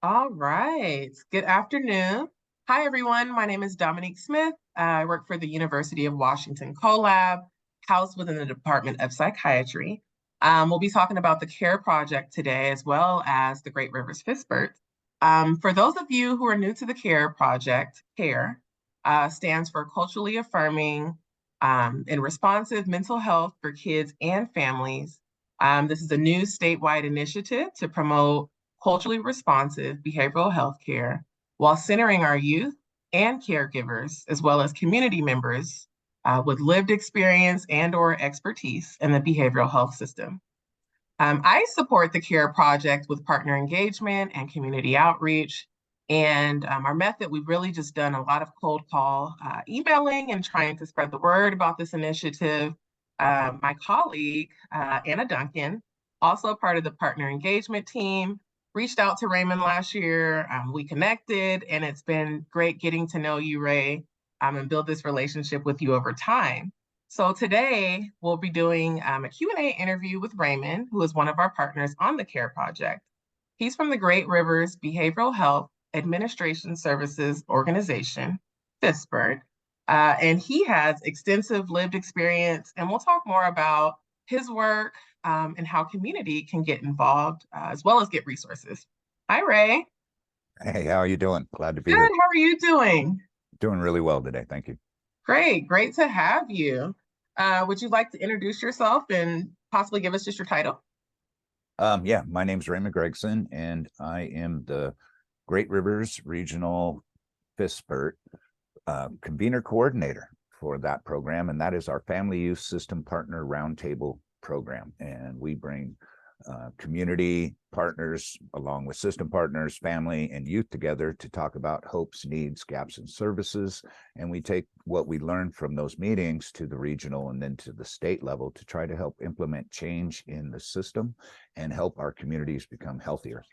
All right. Good afternoon. Hi, everyone. My name is Dominique Smith. I work for the University of Washington CoLab, housed within the Department of Psychiatry. We'll be talking about the CARE project today, as well as the Great Rivers Fistbirds. For those of you who are new to the CARE project, CARE stands for Culturally Affirming and Responsive Mental Health for Kids and Families. This is a new statewide initiative to promote culturally responsive behavioral health care while centering our youth and caregivers, as well as community members with lived experience and or expertise in the behavioral health system. I support the CARE project with partner engagement and community outreach. And our method, we've really just done a lot of cold call emailing and trying to spread the word about this initiative. My colleague, Anna Duncan, also part of the partner engagement team, reached out to Raymond last year. We connected, and it's been great getting to know you, Ray, and build this relationship with you over time. So today we'll be doing a Q&A interview with Raymond, who is one of our partners on the CARE project. He's from the Great Rivers Behavioral Health Administration Services Organization, FISPERT, and he has extensive lived experience, and we'll talk more about his work and how community can get involved, as well as get resources. Hi, Ray. Hey, how are you doing? Glad to be Good. here. How are you doing? Doing really well today. Thank you. Great to have you. Would you like to introduce yourself and possibly give us just your title? Yeah, my name's Raymond Gregson, and I am the Great Rivers Regional FISPERT convener coordinator for that program, and that is our Family Youth System Partner Roundtable program. And we bring community partners along with system partners, family, and youth together to talk about hopes, needs, gaps, and services. And we take what we learned from those meetings to the regional and then to the state level to try to help implement change in the system and help our communities become healthier.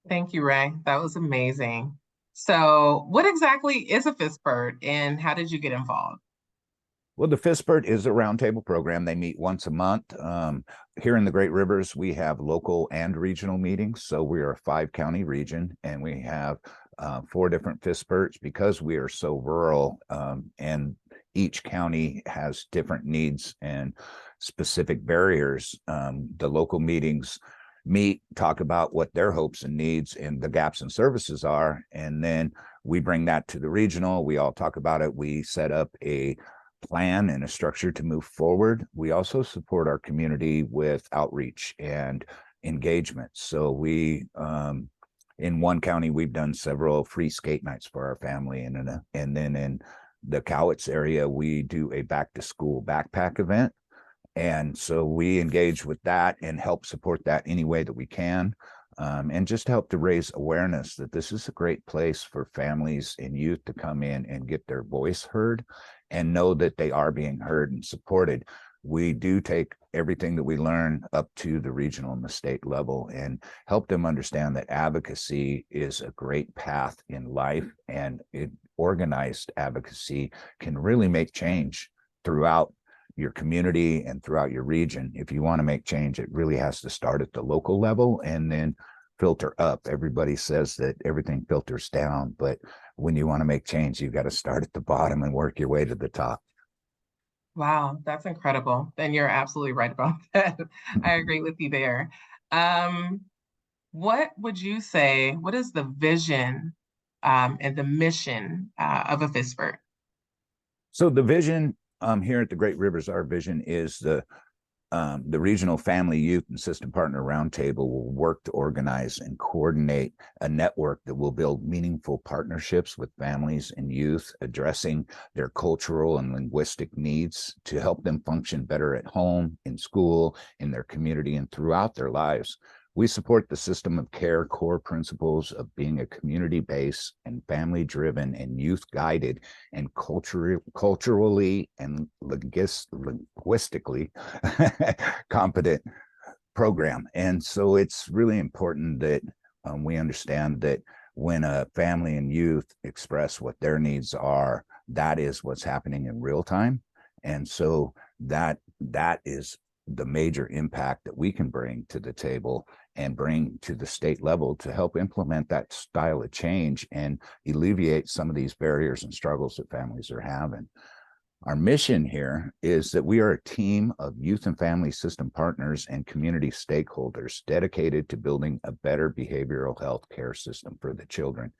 Thank you, Ray. That was amazing. So, what exactly is a FISPERT and how did you get involved? Well, the FISPERT is a roundtable program. They meet once a month. Here in the Great Rivers, we have local and regional meetings. So we are a 5-county region, and we have 4 different FISPERTs because we are so rural, and each county has different needs and specific barriers. The local meetings meet, talk about what their hopes and needs and the gaps and services are, and then we bring that to the regional. We all talk about it. We set up a plan and a structure to move forward. We also support our community with outreach and engagement. So we, in one county, we've done several free skate nights for our family, and then in the Cowitz area, we do a back to school backpack event. And so we engage with that and help support that any way that we can. And just help to raise awareness that this is a great place for families and youth to come in and get their voice heard and know that they are being heard and supported. We do take everything that we learn up to the regional and the state level and help them understand that advocacy is a great path in life, and organized advocacy can really make change throughout your community and throughout your region. If you want to make change, it really has to start at the local level and then filter up. Everybody says that everything filters down, but when you want to make change, you've got to start at the bottom and work your way to the top. Wow, that's incredible. And you're absolutely right about that. I agree with you there. What would you say, what is the vision and the mission of a FISPERT? So the vision here at the Great Rivers, our vision is the regional family, youth, and system partner roundtable will work to organize and coordinate a network that will build meaningful partnerships with families and youth, addressing their cultural and linguistic needs to help them function better at home, in school, in their community, and throughout their lives. We support the system of care core principles of being a community-based and family-driven and youth-guided and culturally and linguistically competent program. And so it's really important that we understand that when a family and youth express what their needs are, that is what's happening in real time. And so that is the major impact that we can bring to the table and bring to the state level to help implement that style of change and alleviate some of these barriers and struggles that families are having. Our mission here is that we are a team of youth and family system partners and community stakeholders dedicated to building a better behavioral health care system for the children,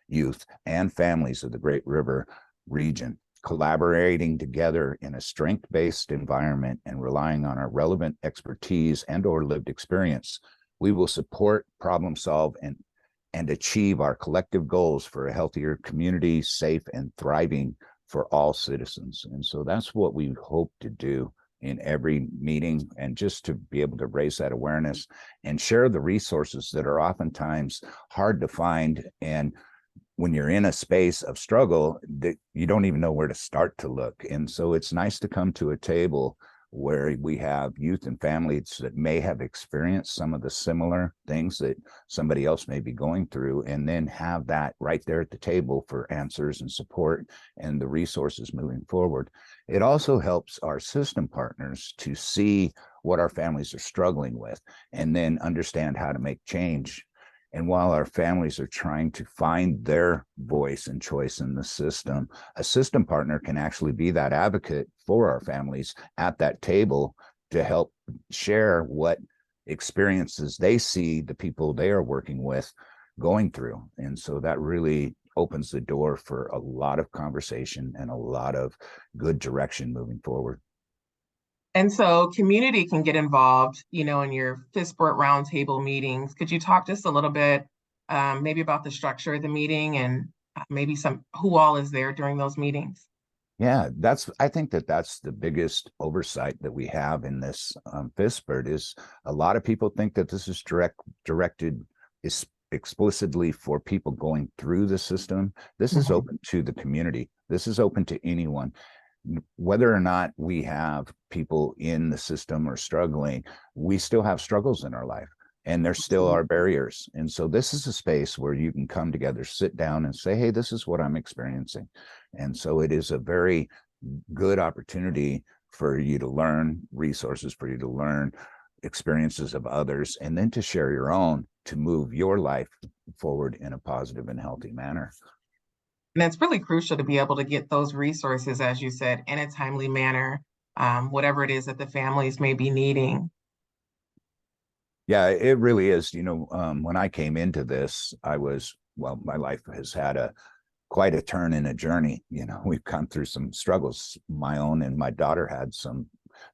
youth, and families of the Great River region. Collaborating together in a strength-based environment and relying on our relevant expertise and/or lived experience, we will support, problem solve, and achieve our collective goals for a healthier community, safe and thriving for all citizens. And so that's what we hope to do in every meeting, and just to be able to raise that awareness and share the resources that are oftentimes hard to find. And when you're in a space of struggle, that you don't even know where to start to look. And so it's nice to come to a table where we have youth and families that may have experienced some of the similar things that somebody else may be going through, and then have that right there at the table for answers and support and the resources moving forward. It also helps our system partners to see what our families are struggling with and then understand how to make change. And while our families are trying to find their voice and choice in the system, a system partner can actually be that advocate for our families at that table to help share what experiences they see the people they are working with going through. And so that really opens the door for a lot of conversation and a lot of good direction moving forward. And so community can get involved, in your Fistport roundtable meetings. Could you talk just a little bit, maybe about the structure of the meeting and maybe who all is there during those meetings? Yeah, I think that's the biggest oversight that we have in this FISPERT is a lot of people think that this is directed is explicitly for people going through the system. This is open to the community. This is open to anyone. Whether or not we have people in the system or struggling, we still have struggles in our life, and there still are barriers. And so this is a space where you can come together, sit down and say, hey, this is what I'm experiencing. And so it is a very good opportunity for you to learn resources, for you to learn experiences of others, and then to share your own to move your life forward in a positive and healthy manner. And it's really crucial to be able to get those resources, as you said, in a timely manner, whatever it is that the families may be needing. Yeah, it really is. When I came into this, my life has had quite a turn in a journey. We've gone through some struggles. My own and my daughter had some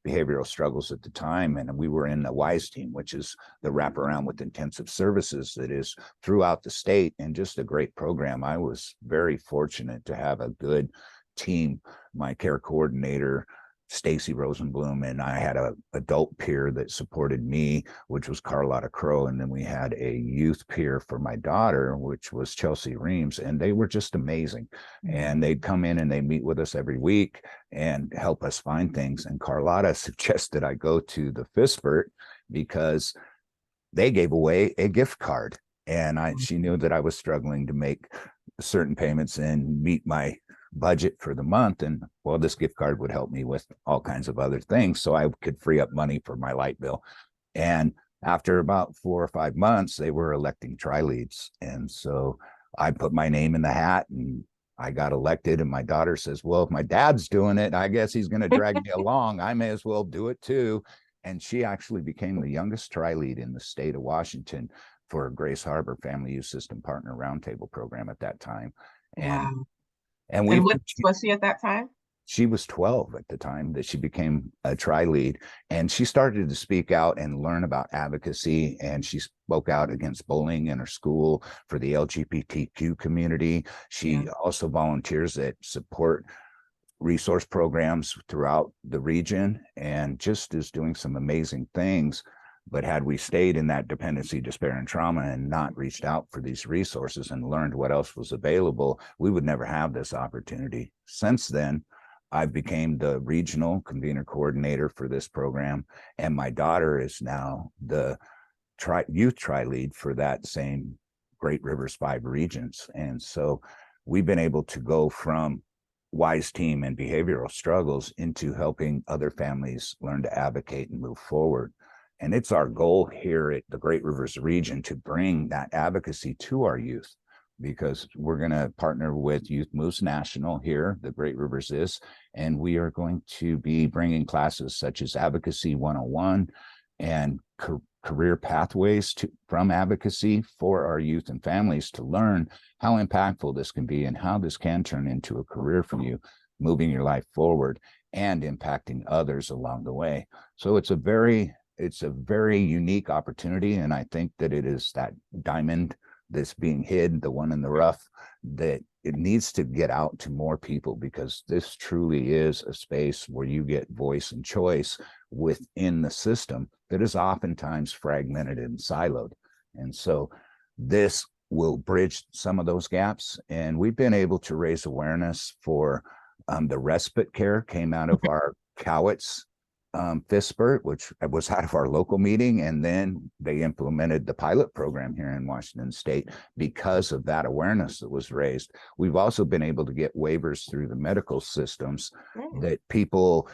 behavioral struggles at the time, and we were in the WISE team, which is the wraparound with intensive services that is throughout the state, and just a great program. I was very fortunate to have a good team. My care coordinator, Stacy Rosenblum, and I had a adult peer that supported me, which was Carlotta Crow, and then we had a youth peer for my daughter, which was Chelsea Reams, and they were just amazing. And they'd come in and they meet with us every week and help us find things. And Carlotta suggested I go to the FISPERT because they gave away a gift card, and she knew that I was struggling to make certain payments and meet my budget for the month. And well, this gift card would help me with all kinds of other things, so I could free up money for my light bill. And after about 4 or 5 months, they were electing tri-leads. And so I put my name in the hat and I got elected. And my daughter says, well, if my dad's doing it, I guess he's going to drag me along. I may as well do it too. And she actually became the youngest tri-lead in the state of Washington for Grace Harbor Family Youth System Partner Roundtable program at that time. Wow. And And what was she at that time? she was 12 at the time that she became a tri-lead, and she started to speak out and learn about advocacy. And she spoke out against bullying in her school for the LGBTQ community. She also volunteers at support resource programs throughout the region, and just is doing some amazing things. But had we stayed in that dependency, despair, and trauma and not reached out for these resources and learned what else was available, we would never have this opportunity. Since then, I've became the regional convener coordinator for this program, and my daughter is now the youth tri-lead for that same Great Rivers 5 regions. And so we've been able to go from WISE team and behavioral struggles into helping other families learn to advocate and move forward. And it's our goal here at the Great Rivers region to bring that advocacy to our youth, because we're going to partner with Youth Moves National here, the Great Rivers is, and we are going to be bringing classes such as Advocacy 101 and career pathways from advocacy for our youth and families to learn how impactful this can be and how this can turn into a career for you, moving your life forward and impacting others along the way. So it's a very unique opportunity. And I think that it is that diamond that's being hid, the one in the rough, that it needs to get out to more people, because this truly is a space where you get voice and choice within the system that is oftentimes fragmented and siloed. And so this will bridge some of those gaps. And we've been able to raise awareness for the respite care came out of our Cowitz fifth spurt, which was out of our local meeting. And then they implemented the pilot program here in Washington State because of that awareness that was raised. We've also been able to get waivers through the medical systems that people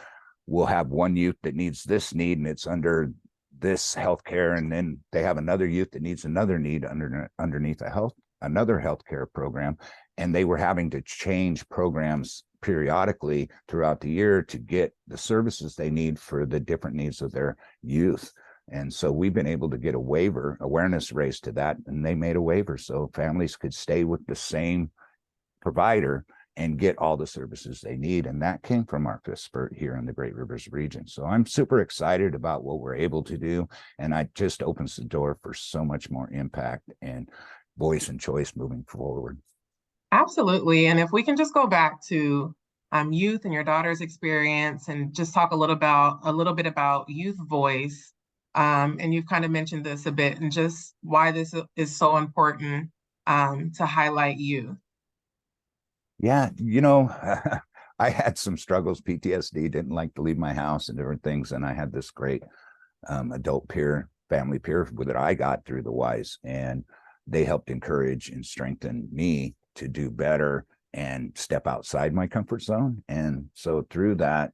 will have one youth that needs this need and it's under this healthcare, and then they have another youth that needs another need underneath another healthcare program, and they were having to change programs periodically throughout the year to get the services they need for the different needs of their youth. And so we've been able to get a waiver, awareness raised to that, and they made a waiver so families could stay with the same provider and get all the services they need. And that came from our fifth spurt here in the Great Rivers region. So I'm super excited about what we're able to do. And it just opens the door for so much more impact and voice and choice moving forward. Absolutely. And if we can just go back to youth and your daughter's experience and just talk a little bit about youth voice. And you've kind of mentioned this a bit and just why this is so important to highlight youth. Yeah, I had some struggles, PTSD, didn't like to leave my house and different things. And I had this great adult peer, family peer that I got through the WISE, and they helped encourage and strengthen me to do better and step outside my comfort zone. And so through that,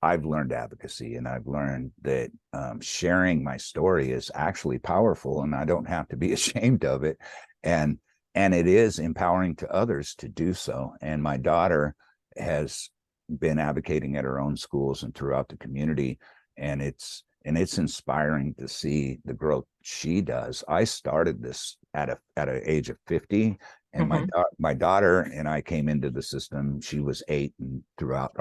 I've learned advocacy, and I've learned that sharing my story is actually powerful, and I don't have to be ashamed of it. And it is empowering to others to do so. And my daughter has been advocating at her own schools and throughout the community. And it's inspiring to see the growth she does. I started this at an age of 50, and my daughter and I came into the system. She was 8, and throughout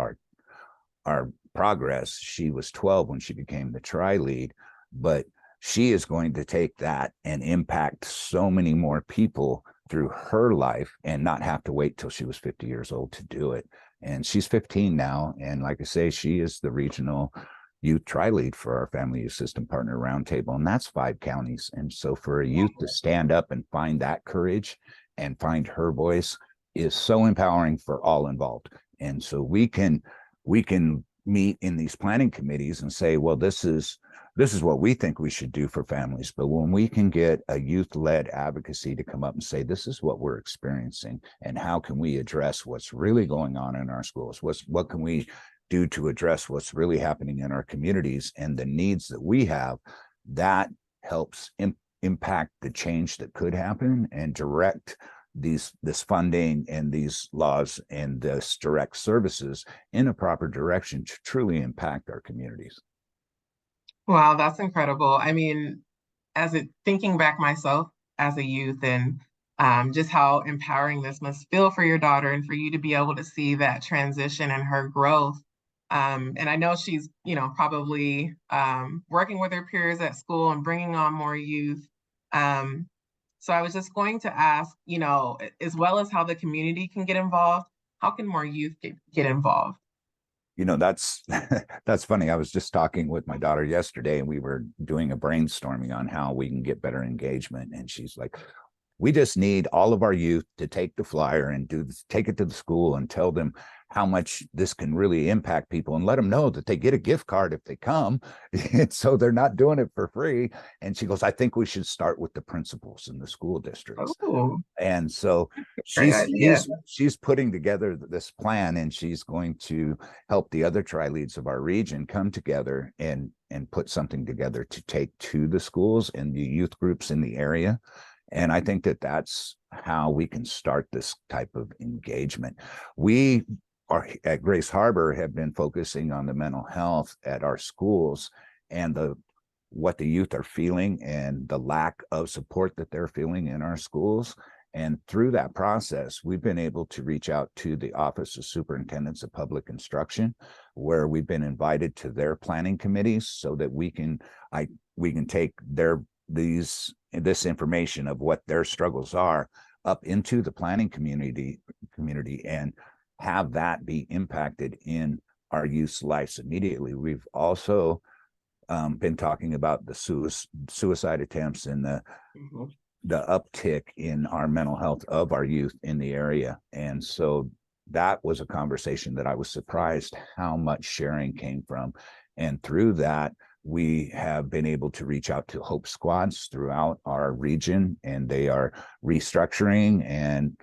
our progress, she was 12 when she became the tri-lead. But she is going to take that and impact so many more people through her life and not have to wait till she was 50 years old to do it. And she's 15 now. And like I say, she is the regional youth tri-lead for our Family Youth System Partner Roundtable. And that's 5 counties. And so for a youth to stand up and find that courage and find her voice is so empowering for all involved. And so we can meet in these planning committees and say, well, this is what we think we should do for families. But when we can get a youth-led advocacy to come up and say, this is what we're experiencing, and how can we address what's really going on in our schools? What can we do to address what's really happening in our communities and the needs that we have? That helps impact the change that could happen and direct this funding and these laws and this direct services in a proper direction to truly impact our communities. Wow, that's incredible. I mean, thinking back myself as a youth and just how empowering this must feel for your daughter and for you to be able to see that transition and her growth. And I know she's, probably working with her peers at school and bringing on more youth. So I was just going to ask, as well as how the community can get involved, how can more youth get involved? That's that's funny. I was just talking with my daughter yesterday, and we were doing a brainstorming on how we can get better engagement. And she's like, we just need all of our youth to take the flyer and take it to the school and tell them how much this can really impact people, and let them know that they get a gift card if they come. And so they're not doing it for free. And she goes, I think we should start with the principals in the school districts. Oh, And so great idea. she's putting together this plan, and she's going to help the other tri-leads of our region come together and put something together to take to the schools and the youth groups in the area. And I think that that's how we can start this type of engagement. We are at Grace Harbor have been focusing on the mental health at our schools, and the what the youth are feeling and the lack of support that they're feeling in our schools. And through that process, we've been able to reach out to the Office of Superintendents of Public Instruction, where we've been invited to their planning committees so that we can take this information of what their struggles are up into the planning community and have that be impacted in our youth's lives immediately. We've also been talking about the suicide attempts and Mhm. the uptick in our mental health of our youth in the area. And so that was a conversation that I was surprised how much sharing came from. And through that, we have been able to reach out to Hope Squads throughout our region, and they are restructuring and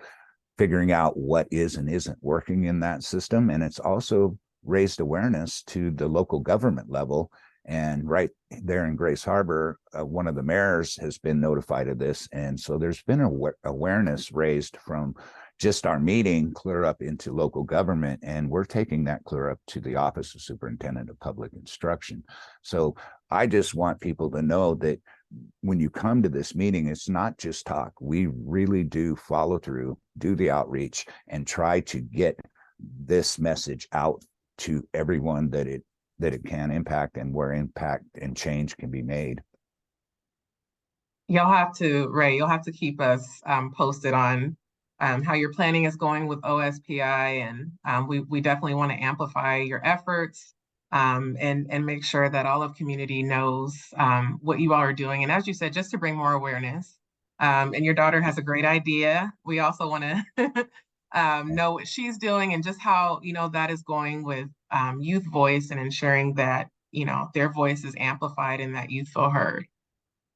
figuring out what is and isn't working in that system. And it's also raised awareness to the local government level. And right there in Grace Harbor, one of the mayors has been notified of this. And so there's been awareness raised from just our meeting clear up into local government. And we're taking that clear up to the Office of Superintendent of Public Instruction. So I just want people to know that when you come to this meeting, it's not just talk. We really do follow through, do the outreach, and try to get this message out to everyone that it can impact and where impact and change can be made. Ray, you'll have to keep us posted on how your planning is going with OSPI, and we definitely want to amplify your efforts and make sure that all of community knows what you all are doing. And as you said, just to bring more awareness. And your daughter has a great idea. We also want to know what she's doing and just how, that is going with youth voice and ensuring that, their voice is amplified and that youth feel heard.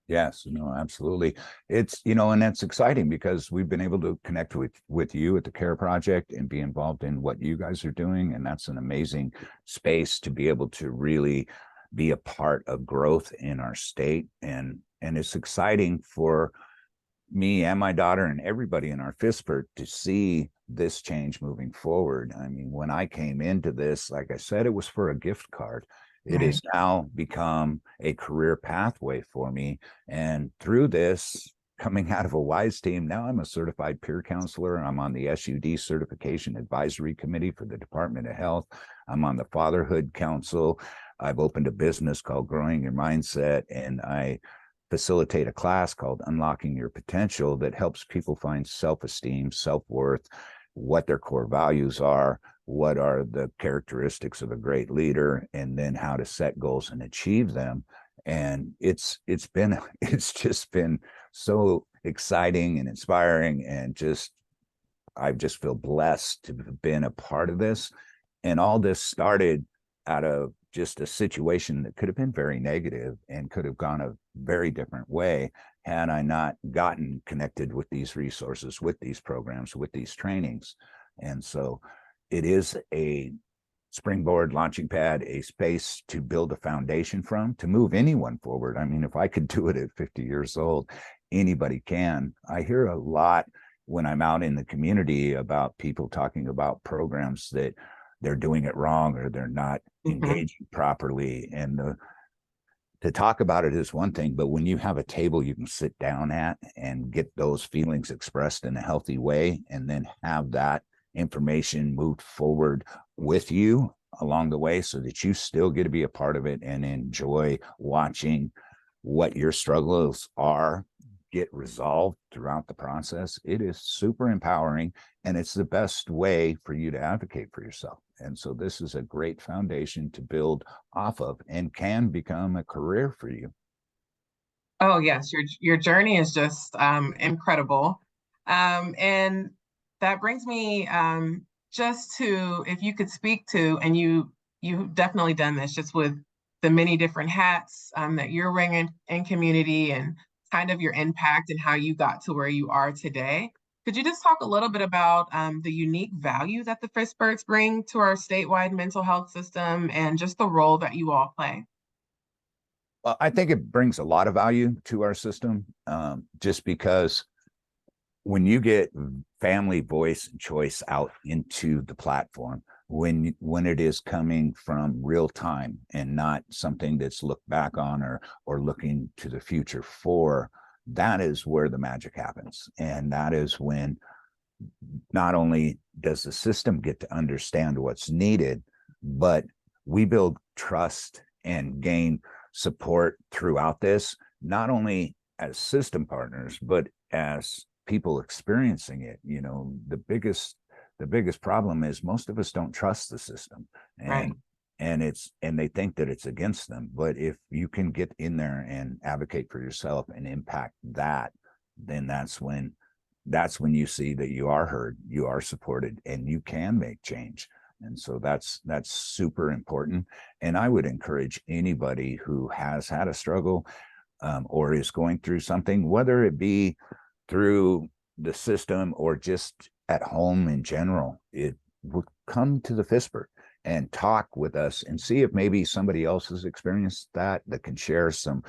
Yes, no, absolutely. It's, and that's exciting because we've been able to connect with you at the CARE project and be involved in what you guys are doing. And that's an amazing space to be able to really be a part of growth in our state. And it's exciting for me and my daughter and everybody in our FISPERT to see this change moving forward. I mean, when I came into this, like I said, it was for a gift card. It Right. has now become a career pathway for me. And through this, coming out of a WISE team, now I'm a certified peer counselor. I'm on the SUD Certification Advisory Committee for the Department of Health. I'm on the Fatherhood Council. I've opened a business called Growing Your Mindset, and I facilitate a class called Unlocking Your Potential that helps people find self-esteem, self-worth, what their core values are, what are the characteristics of a great leader, and then how to set goals and achieve them. And it's just been so exciting and inspiring, and I just feel blessed to have been a part of this. And all this started out of just a situation that could have been very negative and could have gone a very different way had I not gotten connected with these resources, with these programs, with these trainings. And so it is a springboard, launching pad, a space to build a foundation from, to move anyone forward. I mean, if I could do it at 50 years old, anybody can. I hear a lot when I'm out in the community about people talking about programs that they're doing it wrong or they're not Mhm. engaging properly. And to talk about it is one thing, but when you have a table you can sit down at and get those feelings expressed in a healthy way, and then have that information moved forward with you along the way so that you still get to be a part of it and enjoy watching what your struggles are get resolved throughout the process. It is super empowering, and it's the best way for you to advocate for yourself. And so this is a great foundation to build off of and can become a career for you. Oh yes, your journey is just incredible. And that brings me just to, if you could speak to, and you've definitely done this just with the many different hats that you're wearing in community and kind of your impact and how you got to where you are today. Could you just talk a little bit about the unique value that the Fitchburgs bring to our statewide mental health system and just the role that you all play? Well, I think it brings a lot of value to our system, just because when you get family voice and choice out into the platform, when it is coming from real time and not something that's looked back on or looking to the future for, that is where the magic happens. And that is when not only does the system get to understand what's needed, but we build trust and gain support throughout this, not only as system partners, but as people experiencing it. You know, the biggest problem is most of us don't trust the system, Right. and they think that it's against them. But if you can get in there and advocate for yourself and impact that, then that's when you see that you are heard, you are supported, and you can make change. And so that's super important. And I would encourage anybody who has had a struggle, or is going through something, whether it be through the system or just at home in general, it will come to the FISPER and talk with us and see if maybe somebody else has experienced that can share some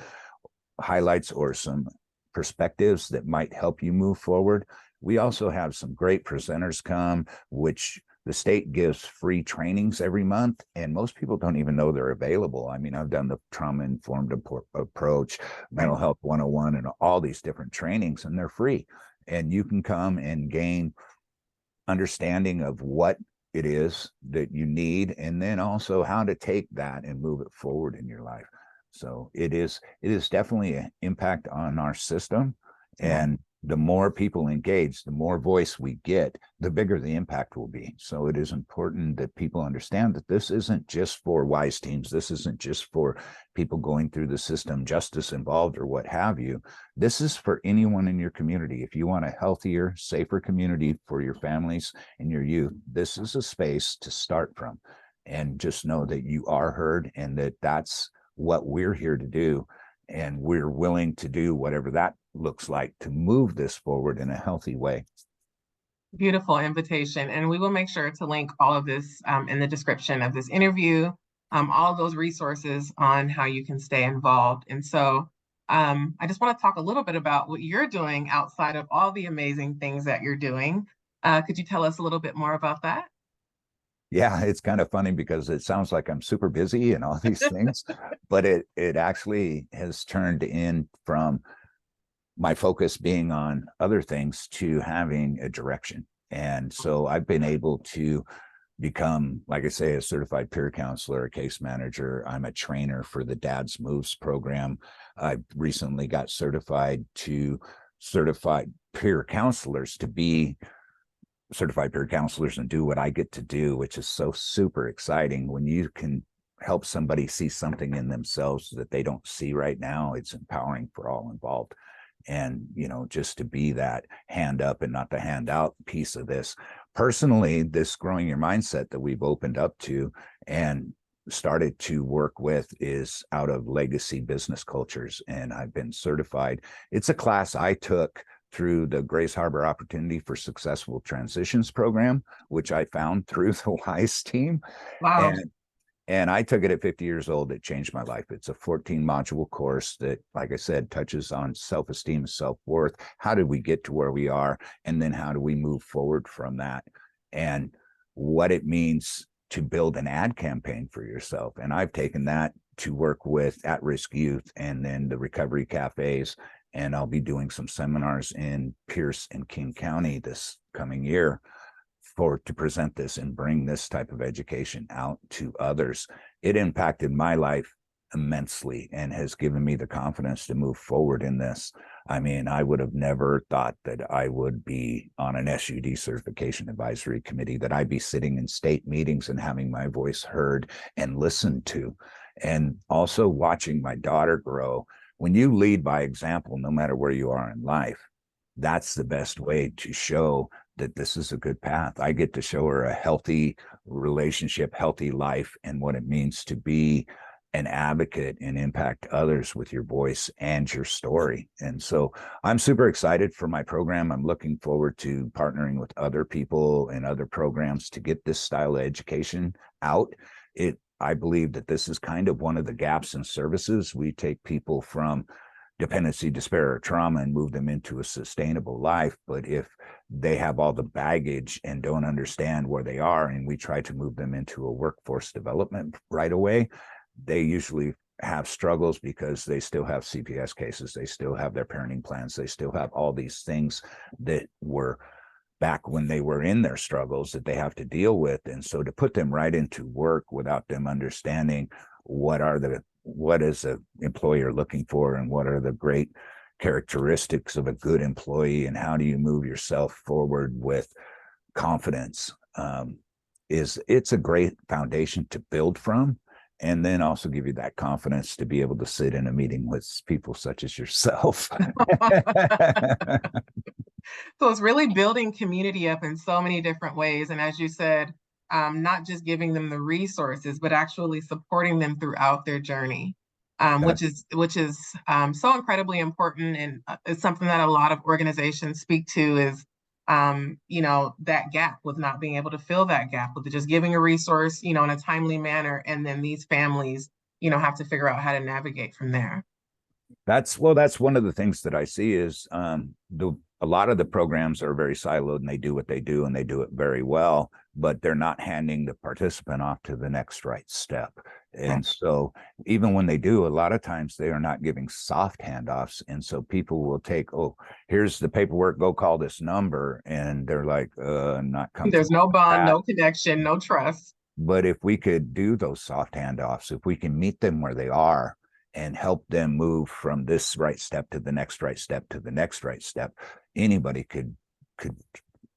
highlights or some perspectives that might help you move forward. We also have some great presenters come, which the state gives free trainings every month, and most people don't even know they're available. I mean, I've done the trauma informed approach, mental Right. health 101, and all these different trainings, and they're free. And you can come and gain understanding of what it is that you need, and then also how to take that and move it forward in your life. So it is definitely an impact on our system. Yeah. And the more people engage, the more voice we get, the bigger the impact will be. So it is important that people understand that this isn't just for WISE teams. This isn't just for people going through the system, justice involved or what have you. This is for anyone in your community. If you want a healthier, safer community for your families and your youth, this is a space to start from. And just know that you are heard, and that that's what we're here to do. And we're willing to do whatever that looks like to move this forward in a healthy way. Beautiful invitation. And we will make sure to link all of this in the description of this interview, all of those resources on how you can stay involved. And so I just want to talk a little bit about what you're doing outside of all the amazing things that you're doing. Could you tell us a little bit more about that? Yeah, it's kind of funny because it sounds like I'm super busy and all these things, but it actually has turned in from my focus being on other things to having a direction. And so I've been able to become, like I say, a certified peer counselor, a case manager. I'm a trainer for the Dad's Moves program. I recently got certified to certified peer counselors to be certified peer counselors and do what I get to do, which is so super exciting. When you can help somebody see something in themselves that they don't see right now, it's empowering for all involved. And, just to be that hand up and not the handout piece of this. Personally, this growing your mindset that we've opened up to and started to work with is out of Legacy Business Cultures. And I've been certified. It's a class I took through the Grace Harbor Opportunity for Successful Transitions program, which I found through the WISE team. Wow. And I took it at 50 years old. It changed my life. It's a 14 module course that, like I said, touches on self-esteem, self-worth. How did we get to where we are? And then how do we move forward from that? And what it means to build an ad campaign for yourself. And I've taken that to work with at-risk youth and then the recovery cafes. And I'll be doing some seminars in Pierce and King County this coming year to present this and bring this type of education out to others. It impacted my life immensely and has given me the confidence to move forward in this. I mean, I would have never thought that I would be on an SUD certification advisory committee, that I'd be sitting in state meetings and having my voice heard and listened to, and also watching my daughter grow. When you lead by example, no matter where you are in life, that's the best way to show that this is a good path. I get to show her a healthy relationship, healthy life, and what it means to be an advocate and impact others with your voice and your story. And so I'm super excited for my program. I'm looking forward to partnering with other people and other programs to get this style of education out. I believe that this is kind of one of the gaps in services. We take people from dependency, despair, or trauma and move them into a sustainable life. But if they have all the baggage and don't understand where they are, and we try to move them into a workforce development right away, they usually have struggles because they still have CPS cases, they still have their parenting plans, they still have all these things that were back when they were in their struggles that they have to deal with. And so to put them right into work without them understanding what is an employer looking for and what are the great characteristics of a good employee and how do you move yourself forward with confidence, it's a great foundation to build from, and then also give you that confidence to be able to sit in a meeting with people such as yourself. So it's really building community up in so many different ways. And as you said, not just giving them the resources, but actually supporting them throughout their journey, which is so incredibly important. And it's something that a lot of organizations speak to is, that gap with not being able to fill that gap with just giving a resource, in a timely manner. And then these families, have to figure out how to navigate from there. That's one of the things that I see is a lot of the programs are very siloed and they do what they do and they do it very well, but they're not handing the participant off to the next right step. And so even when they do, a lot of times they are not giving soft handoffs. And so people will take, oh, here's the paperwork, go call this number. And they're like, not comfortable. There's no bond, no connection, no trust. But if we could do those soft handoffs, if we can meet them where they are and help them move from this right step to the next right step to the next right step, anybody could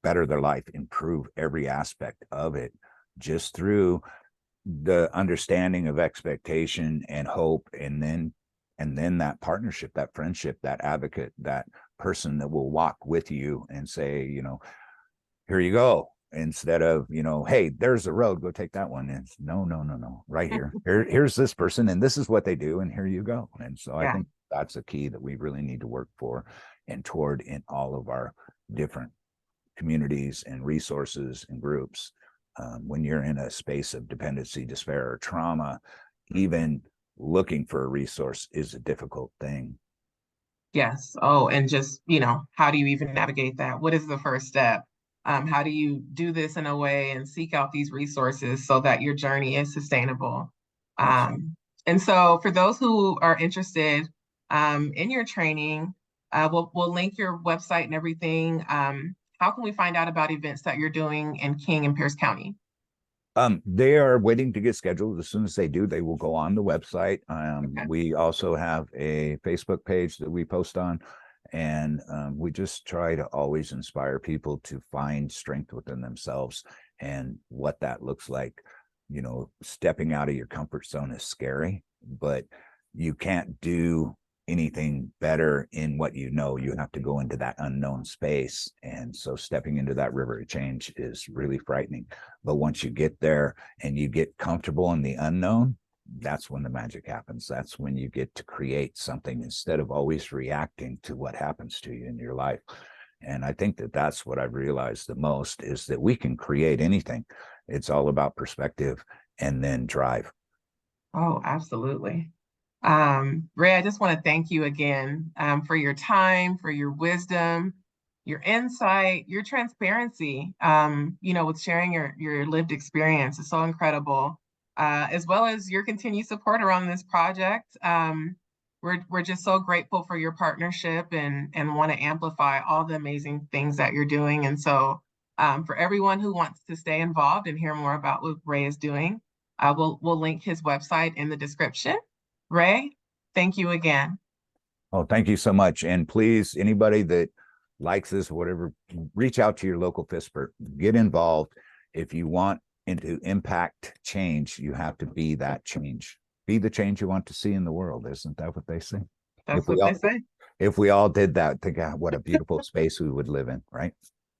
better their life, improve every aspect of it just through the understanding of expectation and hope, and then that partnership, that friendship, that advocate, that person that will walk with you and say, here you go, instead of, hey, there's a road, go take that one. And it's, no, right here. Here's this person, and this is what they do, and here you go. And so I think that's a key that we really need to work for and toward in all of our different communities and resources and groups. When you're in a space of dependency, despair, or trauma, even looking for a resource is a difficult thing. Yes. Oh, and just, how do you even navigate that? What is the first step? How do you do this in a way and seek out these resources so that your journey is sustainable? And so for those who are interested in your training, we'll link your website and everything. How can we find out about events that you're doing in King and Pierce County? They are waiting to get scheduled. As soon as they do, they will go on the website. We also have a Facebook page that we post on, and we just try to always inspire people to find strength within themselves and what that looks like. Stepping out of your comfort zone is scary, but you can't do anything better in what you have to go into that unknown space. And so stepping into that river of change is really frightening, but once you get there and you get comfortable in the unknown, that's when the magic happens. That's when you get to create something instead of always reacting to what happens to you in your life. And I think that that's what I've realized the most, is that we can create anything. It's all about perspective and then drive. Oh, absolutely. Ray, I just want to thank you again for your time, for your wisdom, your insight, your transparency, with sharing your lived experience is so incredible, as well as your continued support around this project. We're just so grateful for your partnership and want to amplify all the amazing things that you're doing. And so for everyone who wants to stay involved and hear more about what Ray is doing, we'll link his website in the description. Ray, thank you again. Oh, thank you so much. And please, anybody that likes this, whatever, reach out to your local FISPERT, get involved. If you want to impact change, you have to be that change. Be the change you want to see in the world. Isn't that what they say? That's what they say. If we all did that, think what a beautiful space we would live in, right?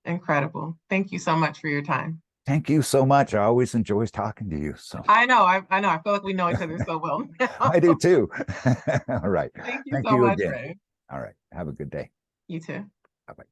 Incredible. Thank you so much for your time. Thank you so much. I always enjoy talking to you. So I know, I know. I feel like we know each other so well now. I do too. All right. Thank you Thank so you much, again. Ray. All right. Have a good day. You too. Bye bye.